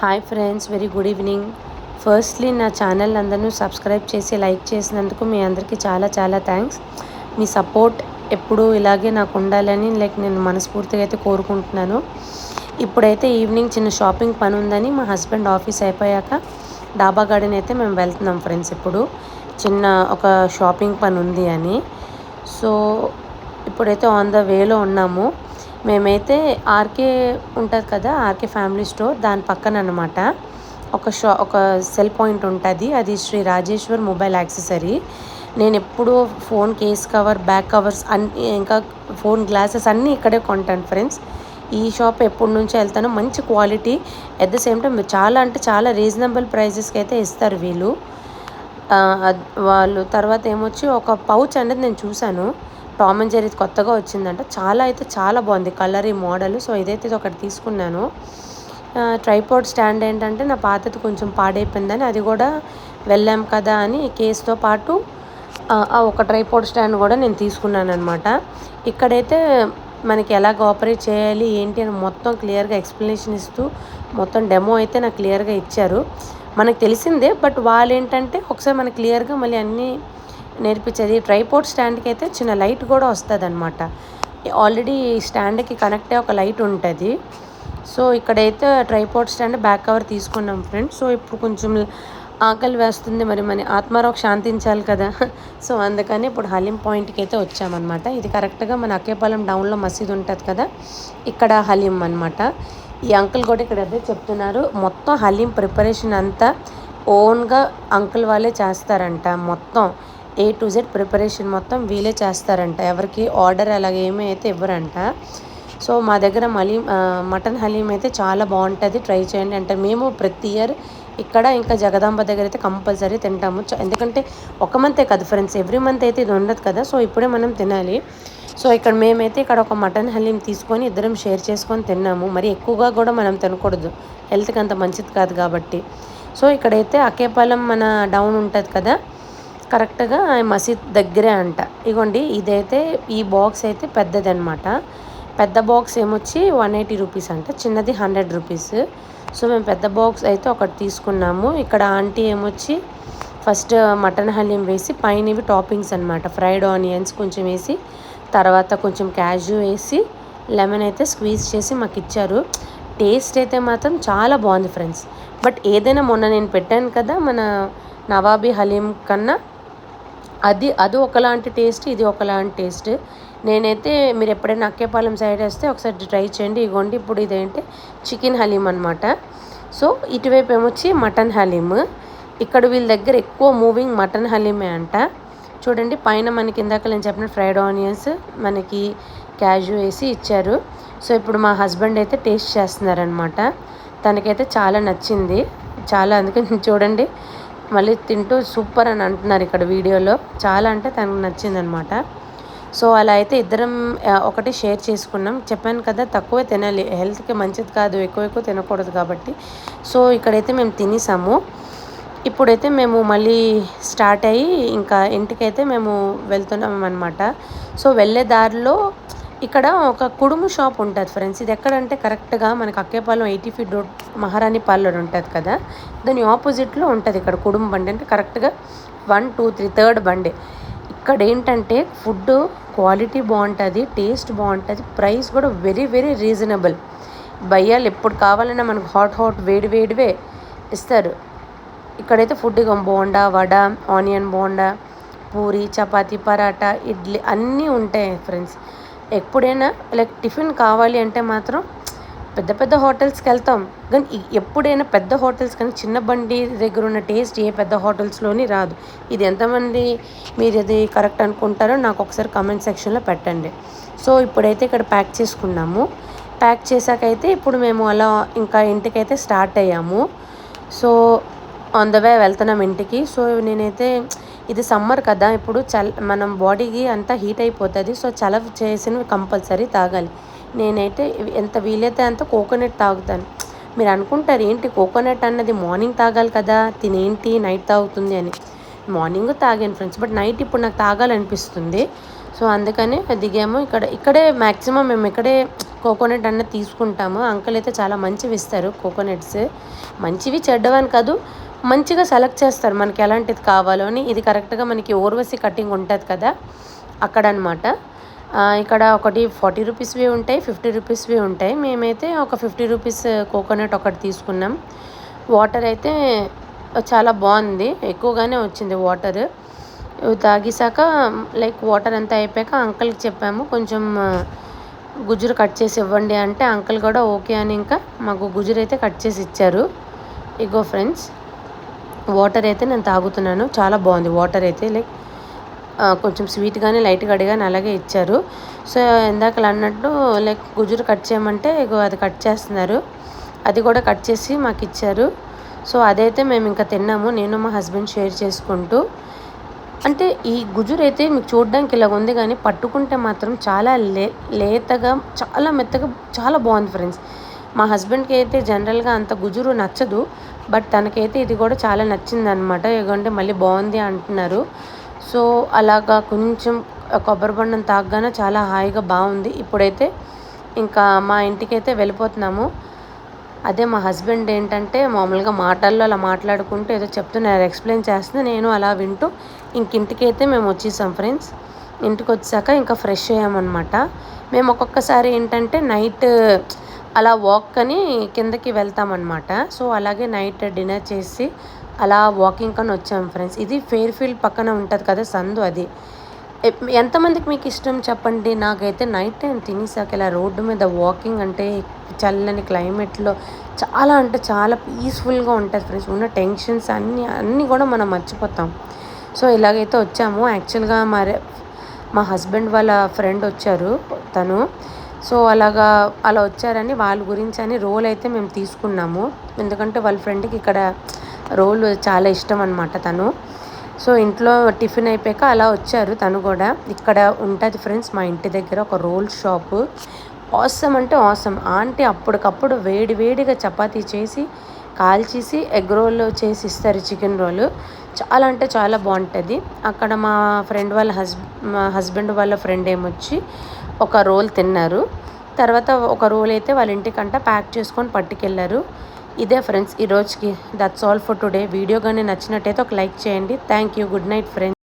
Hi friends, very good evening. Firstly నా channel అందరూ subscribe చేసి లైక్ చేసినందుకు మీ అందరికీ చాలా చాలా థ్యాంక్స్. మీ సపోర్ట్ ఎప్పుడూ ఇలాగే నాకు ఉండాలని నేను మనస్ఫూర్తిగా అయితే కోరుకుంటున్నాను. ఇప్పుడైతే ఈవినింగ్ చిన్న షాపింగ్ పని ఉందని మా హస్బెండ్ ఆఫీస్ అయిపోయాక డాబా గార్డెన్ అయితే మేము వెళ్తున్నాం ఫ్రెండ్స్. ఇప్పుడు చిన్న ఒక షాపింగ్ పని ఉంది అని. సో ఇప్పుడైతే ఆన్ ద వేలో ఉన్నాము. మేమైతే ఆర్కే ఉంటుంది కదా, ఆర్కే ఫ్యామిలీ స్టోర్ దాని పక్కన అనమాట ఒక సెల్ పాయింట్ ఉంటుంది. అది శ్రీ రాజేశ్వర్ మొబైల్ యాక్సెసరీ. నేను ఎప్పుడూ phone case cover, back covers అన్నీ, ఇంకా ఫోన్ గ్లాసెస్ అన్నీ ఇక్కడే కొంటాను ఫ్రెండ్స్. ఈ షాప్ ఎప్పటి నుంచో వెళ్తాను. మంచి quality, at the same time చాలా అంటే చాలా రీజనబుల్ ప్రైజెస్కి అయితే ఇస్తారు వీళ్ళు. వాళ్ళు తర్వాత ఏమొచ్చి ఒక పౌచ్ అనేది నేను చూశాను, టామ్ అండ్ జెర్రీ కొత్తగా వచ్చిందంట. చాలా బాగుంది కలర్, ఈ మోడల్. సో ఇదైతే ఒకటి తీసుకున్నాను. ట్రైపాడ్ స్టాండ్ ఏంటంటే నా పాతది కొంచెం పాడైపోయిందని అది కూడా వెళ్ళాం కదా అని కేసుతో పాటు ఒక ట్రైపాడ్ స్టాండ్ కూడా నేను తీసుకున్నాను అనమాట. ఇక్కడైతే మనకి ఎలాగ ఆపరేట్ చేయాలి ఏంటి అని మొత్తం క్లియర్గా ఎక్స్ప్లెనేషన్ ఇస్తూ మొత్తం డెమో అయితే నాకు క్లియర్గా ఇచ్చారు. మనకు తెలిసిందే, బట్ వాళ్ళు ఏంటంటే ఒకసారి మనకు క్లియర్గా మళ్ళీ అన్నీ నేర్పించేది. ట్రైపాడ్ స్టాండ్కి అయితే చిన్న లైట్ కూడా వస్తుంది అనమాట. ఆల్రెడీ స్టాండ్కి కనెక్ట్ అయ్యే ఒక లైట్ ఉంటుంది. సో ఇక్కడైతే ట్రైపాడ్ స్టాండ్ బ్యాక్ కవర్ తీసుకున్నాం ఫ్రెండ్స్. సో ఇప్పుడు కొంచెం ఆకలి వేస్తుంది, మరి మన ఆత్మారావు శాంతించాలి కదా. సో అందుకని ఇప్పుడు హలీం పాయింట్కి అయితే వచ్చామన్నమాట. ఇది కరెక్ట్గా మన అక్కేపాలెం డౌన్లో మసీదు ఉంటుంది కదా, ఇక్కడ హలీం అనమాట. ఈ అంకుల్ కూడా ఇక్కడ అదే చెప్తున్నారు, మొత్తం హలీం ప్రిపరేషన్ అంతా ఓన్గా అంకుల్ వాళ్ళే చేస్తారంట. మొత్తం A to Z ప్రిపరేషన్ మొత్తం వీళ్ళే చేస్తారంట. ఎవరికి ఆర్డర్ అలాగే ఏమీ అయితే ఇవ్వరంట. సో మా దగ్గర మటన్ హలీం అయితే చాలా బాగుంటుంది, ట్రై చేయండి అంటే. మేము ప్రతి ఇయర్ ఇక్కడ ఇంకా జగదాంబ దగ్గర అయితే కంపల్సరీ తింటాము. ఎందుకంటే ఒక మంతే కదా ఫ్రెండ్స్, ఎవ్రీ మంత్ అయితే ఇది ఉండదు కదా. సో ఇప్పుడే మనం తినాలి. సో మేమైతే ఇక్కడ ఒక మటన్ హలీం తీసుకొని ఇద్దరం షేర్ చేసుకొని తిన్నాము. మరి ఎక్కువగా కూడా మనం తినకూడదు, హెల్త్కి అంత మంచిది కాదు కాబట్టి. సో ఇక్కడైతే అక్కేపాలెం మన డౌన్ ఉంటుంది కదా, కరెక్ట్గా మసీద్ దగ్గరే అంట. ఇగోండి ఇదైతే ఈ బాక్స్ అయితే పెద్దది అనమాట. పెద్ద బాక్స్ ఏమొచ్చి 180 రూపీస్ అంట, చిన్నది 100 రూపీస్. సో మేము పెద్ద బాక్స్ అయితే ఒకటి తీసుకున్నాము. ఇక్కడ ఆంటీ ఏమొచ్చి ఫస్ట్ మటన్ హలీం వేసి పైన ఇవి టాపింగ్స్ అనమాట, ఫ్రైడ్ ఆనియన్స్ కొంచెం వేసి, తర్వాత కొంచెం క్యాష్యూ వేసి, లెమన్ అయితే స్క్వీజ్ చేసి మాకు ఇచ్చారు. టేస్ట్ అయితే మాత్రం చాలా బాగుంది ఫ్రెండ్స్. బట్ ఏదైనా మొన్న నేను పెట్టాను కదా మన నవాబీ హలీం కన్నా అది ఒకలాంటి టేస్ట్, ఇది ఒకలాంటి టేస్ట్. నేనైతే మీరు ఎప్పుడైనా అక్కేపాలెం సైడ్ వస్తే ఒకసారి ట్రై చేయండి. ఇగోండి ఇప్పుడు ఇదేంటి చికెన్ హలీం అనమాట. సో ఇటువైపు ఏమొచ్చి మటన్ హలీం. ఇక్కడ వీళ్ళ దగ్గర ఎక్కువ మూవింగ్ మటన్ హలీమే అంట. చూడండి పైన మనకి ఇందాక నేను చెప్పిన ఫ్రైడ్ ఆనియన్స్, మనకి క్యాష్యూ వేసి ఇచ్చారు. సో ఇప్పుడు మా హస్బెండ్ అయితే టేస్ట్ చేస్తున్నారనమాట. తనకైతే చాలా నచ్చింది, చాలా. అందుకని చూడండి మళ్ళీ తింటూ సూపర్ అని అంటున్నారు ఇక్కడ వీడియోలో. చాలా అంటే తనకు నచ్చిందనమాట. సో అలా అయితే ఇద్దరం ఒకటి షేర్ చేసుకున్నాం. చెప్పాను కదా తక్కువే తినాలి, హెల్త్కి మంచిది కాదు ఎక్కువ తినకూడదు కాబట్టి. సో ఇక్కడైతే మేము తినేసాము. ఇప్పుడైతే మేము మళ్ళీ స్టార్ట్ అయ్యి ఇంకా ఇంటికైతే మేము వెళ్తున్నాం అనమాట. సో వెళ్ళే దారిలో ఇక్కడ ఒక కుడుము షాప్ ఉంటుంది ఫ్రెండ్స్. ఇది ఎక్కడంటే కరెక్ట్గా మనకు అక్కేపాలెం 80 ఫీట్ రోడ్ మహారాణి పార్లర్ ఉంటుంది కదా, దాని ఆపోజిట్లో ఉంటుంది ఇక్కడ కుడుము బండి. అంటే కరెక్ట్గా 1 2 3 థర్డ్ బండి. ఇక్కడ ఏంటంటే ఫుడ్ క్వాలిటీ బాగుంటుంది, టేస్ట్ బాగుంటుంది, ప్రైస్ కూడా వెరీ వెరీ రీజనబుల్. భయ్యాలు ఎప్పుడు కావాలన్నా మనకు హాట్ వేడివే ఇస్తారు. ఇక్కడైతే ఫుడ్ బోండా, వడ, ఆనియన్ బోండా, పూరి, చపాతీ, పరాటా, ఇడ్లీ అన్నీ ఉంటాయి ఫ్రెండ్స్. ఎప్పుడైనా టిఫిన్ కావాలి అంటే మాత్రం పెద్ద హోటల్స్కి వెళ్తాం, కానీ ఎప్పుడైనా పెద్ద హోటల్స్ కానీ చిన్న బండి దగ్గర ఉన్న టేస్ట్ ఏ పెద్ద హోటల్స్లోని రాదు. ఇది ఎంతమంది మీరు ఇది కరెక్ట్ అనుకుంటారో నాకు ఒకసారి కామెంట్ సెక్షన్లో పెట్టండి. సో ఇప్పుడైతే ఇక్కడ ప్యాక్ చేసుకున్నాము. ప్యాక్ చేశాకైతే ఇప్పుడు మేము అలా ఇంకా ఇంటికైతే స్టార్ట్ అయ్యాము. సో ఆన్ ద వే వెళ్తున్నాం ఇంటికి. సో నేనైతే ఇది సమ్మర్ కదా, ఇప్పుడు మనం బాడీకి అంతా హీట్ అయిపోతుంది. సో చలవ చేసినవి కంపల్సరీ తాగాలి. నేనైతే ఎంత వీలైతే అంత కోకోనట్ తాగుతాను. మీరు అనుకుంటారు ఏంటి కోకోనట్ అన్నది మార్నింగ్ తాగాలి కదా, తినేంటి నైట్ తాగుతుంది అని. మార్నింగ్ తాగాను ఫ్రెండ్స్, బట్ నైట్ ఇప్పుడు నాకు తాగాలనిపిస్తుంది. సో సో అందుకని దిగాము. ఇక్కడే మ్యాక్సిమం మేము ఇక్కడే కోకోనట్ అన్నది తీసుకుంటాము. అంకుల్ అయితే చాలా మంచివి ఇస్తారు కోకోనట్స్. మంచివి చెడ్డవని కాదు, మంచిగా సెలెక్ట్ చేస్తారు మనకి ఎలాంటిది కావాలో అని. ఇది కరెక్ట్గా మనకి ఊర్వశి కటింగ్ ఉంటుంది కదా అక్కడ అనమాట. ఇక్కడ ఒకటి 40 రూపీస్వి ఉంటాయి, 50 రూపీస్వి ఉంటాయి. మేమైతే ఒక 50 రూపీస్ కోకోనట్ ఒకటి తీసుకున్నాం. వాటర్ అయితే చాలా బాగుంది, ఎక్కువగానే వచ్చింది వాటర్. తాగేసాక లైక్ వాటర్ అంతా అయిపోయాక అంకుల్కి చెప్పాము కొంచెం గుజ్జురు కట్ చేసి ఇవ్వండి అంటే అంకుల్ కూడా ఓకే అని ఇంకా మాకు గుజ్జురు అయితే కట్ చేసి ఇచ్చారు. ఇగో ఫ్రెండ్స్, వాటర్ అయితే నేను తాగుతున్నాను. చాలా బాగుంది వాటర్ అయితే, లైక్ కొంచెం స్వీట్గానే లైట్గా అడిగానే అలాగే ఇచ్చారు. సో ఇందాకలు అన్నట్టు లైక్ గుజ్జురు కట్ చేయమంటే ఇగో అది కట్ చేస్తున్నారు. అది కూడా కట్ చేసి మాకు ఇచ్చారు. సో అదైతే మేము ఇంకా తిన్నాము, నేను మా హస్బెండ్ షేర్ చేసుకుంటూ. అంటే ఈ గుజ్జురు అయితే మీకు చూడడానికి ఇలా ఉంది కానీ పట్టుకుంటే మాత్రం చాలా లేతగా, చాలా మెత్తగా, చాలా బాగుంది ఫ్రెండ్స్. మా హస్బెండ్కి అయితే జనరల్గా అంత గుజ్జురు నచ్చదు, బట్ తనకైతే ఇది కూడా చాలా నచ్చింది అనమాట. ఎందుకంటే మళ్ళీ బాగుంది అంటున్నారు. సో అలాగా కొంచెం కొబ్బరి బొండం తాగగానే చాలా హాయిగా బాగుంది. ఇప్పుడైతే ఇంకా మా ఇంటికైతే వెళ్ళిపోతున్నాము. అదే మా హస్బెండ్ ఏంటంటే మామూలుగా మాటల్లో అలా మాట్లాడుకుంటూ ఏదో చెప్తున్నారు, ఎక్స్ప్లెయిన్ చేస్తుంది. నేను అలా వింటూ ఇంటికి అయితే మేము వచ్చేసాం ఫ్రెండ్స్. ఇంటికి వచ్చాక ఇంకా ఫ్రెష్ అయ్యామన్నమాట. మేము ఒక్కొక్కసారి ఏంటంటే నైట్ అలా వాక్ అని కిందకి వెళ్తామన్నమాట. సో అలాగే నైట్ డిన్నర్ చేసి అలా వాకింగ్ అని వచ్చాము ఫ్రెండ్స్. ఇది ఫెయిర్ఫీల్డ్ పక్కన ఉంటుంది కదా సందు, అది. ఎంతమందికి మీకు ఇష్టం చెప్పండి. నాకైతే నైట్ టైం తినేసాక ఇలా రోడ్డు మీద వాకింగ్ అంటే చల్లని క్లైమేట్లో చాలా అంటే చాలా పీస్ఫుల్గా ఉంటుంది ఫ్రెండ్స్. ఉన్న టెన్షన్స్ అన్నీ కూడా మనం మర్చిపోతాం. సో ఇలాగైతే వచ్చాము. యాక్చువల్గా మా హస్బెండ్ వాళ్ళ ఫ్రెండ్ వచ్చారు తను. సో అలా వచ్చారని వాళ్ళ గురించి అని రోల్ అయితే మేము తీసుకున్నాము. ఎందుకంటే వాళ్ళ ఫ్రెండ్కి ఇక్కడ రోల్ చాలా ఇష్టం అనమాట తను. సో ఇంట్లో టిఫిన్ అయిపోయాక అలా వచ్చారు తను కూడా. ఇక్కడ ఉంటుంది ఫ్రెండ్స్ మా ఇంటి దగ్గర ఒక రోల్ షాపు. ఆసమ్ అంటే ఆసమ్. ఆంటీ అప్పటికప్పుడు వేడిగా చపాతీ చేసి కాల్చేసి ఎగ్ రోల్ చేసి ఇస్తారు, చికెన్ రోల్. చాలా అంటే చాలా బాగుంటుంది. అక్కడ మా హస్బెండ్ వాళ్ళ ఫ్రెండ్ ఏమొచ్చి ఒక రోల్ తిన్నారు. తర్వాత ఒక రోల్ అయితే వాళ్ళ ఇంటికంట ప్యాక్ చేసుకొని పట్టుకెళ్ళారు. ఇదే ఫ్రెండ్స్ ఈ రోజుకి. That's all for today. Video కానీ నచ్చినట్టయితే ఒక లైక్ చేయండి. Thank you. Good night friends.